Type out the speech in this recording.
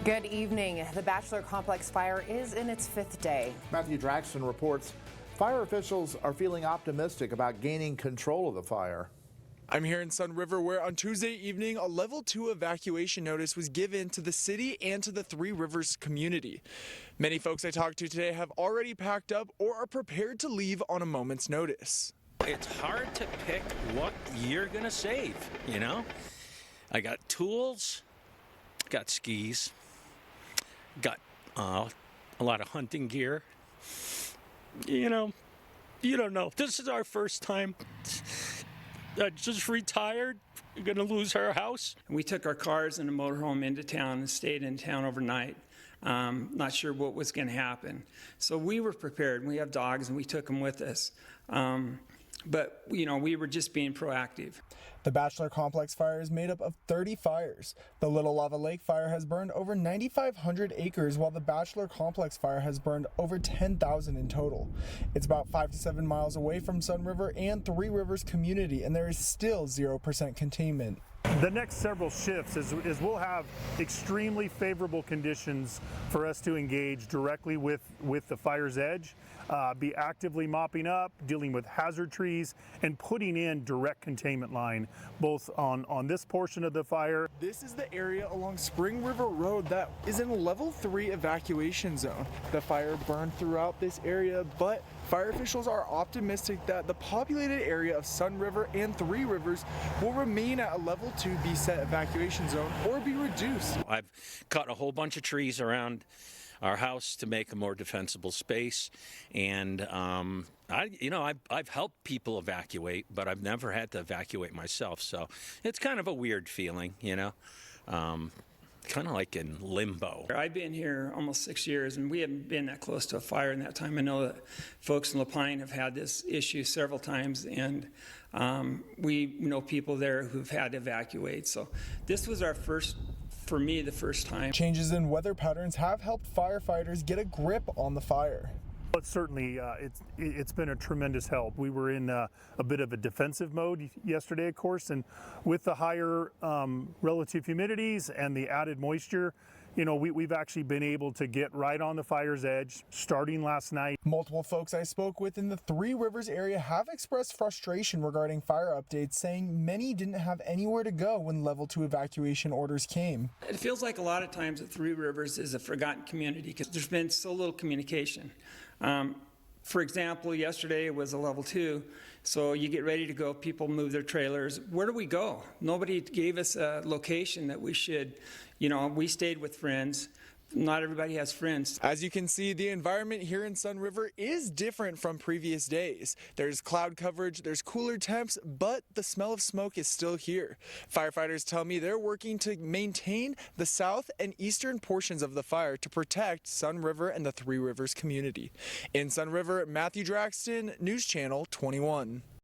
Good evening. The Bachelor Complex fire is in its 5th day. Matthew Draxton reports fire officials are feeling optimistic about gaining control of the fire. I'm here in Sun River where on Tuesday evening a level 2 evacuation notice was given to the city and to the Three Rivers community. Many folks I talked to today have already packed up or are prepared to leave on a moment's notice. It's hard to pick what you're gonna save, you know? I got tools, got skis, got a lot of hunting gear. You know, you don't know. This is our first time. I just retired. We're gonna lose our house. We took our cars and a motorhome into town and stayed in town overnight. Not sure what was going to happen. So we were prepared. We have dogs and we took them with us. But, you know, we were just being proactive. The Bachelor Complex fire is made up of 30 fires. The Little Lava Lake fire has burned over 9,500 acres, while the Bachelor Complex fire has burned over 10,000 in total. It's about 5 to 7 miles away from Sun River and Three Rivers community, and there is still 0% containment. The next several shifts is we'll have extremely favorable conditions for us to engage directly with the fire's edge, be actively mopping up, dealing with hazard trees, and putting in direct containment line, both on this portion of the fire. This is the area along Spring River Road that is in a level 3 evacuation zone. The fire burned throughout this area, but fire officials are optimistic that the populated area of Sun River and Three Rivers will remain at a level 2 BSET evacuation zone or be reduced. I've cut a whole bunch of trees around our house to make a more defensible space, and I've helped people evacuate, but I've never had to evacuate myself, so it's kind of a weird feeling, you know. Kind of like in limbo. I've been here almost 6 years, and we haven't been that close to a fire in that time. I know that folks in Lapine have had this issue several times, and we know people there who've had to evacuate. So this was our first, for me, the first time. Changes in weather patterns have helped firefighters get a grip on the fire. But certainly, it's been a tremendous help. We were in a bit of a defensive mode yesterday, of course, and with the higher relative humidities and the added moisture, you know, we've actually been able to get right on the fire's edge starting last night. Multiple folks I spoke with in the Three Rivers area have expressed frustration regarding fire updates, saying many didn't have anywhere to go when level 2 evacuation orders came. It feels like a lot of times that Three Rivers is a forgotten community because there's been so little communication. For example, yesterday it was a level 2, so you get ready to go, people move their trailers. Where do we go? Nobody gave us a location that we should, you know, we stayed with friends. Not everybody has friends. As you can see, the environment here in Sun River is different from previous days. There's cloud coverage, there's cooler temps, but the smell of smoke is still here. Firefighters tell me they're working to maintain the south and eastern portions of the fire to protect Sun River and the Three Rivers community. In Sun River, Matthew Draxton, News Channel 21.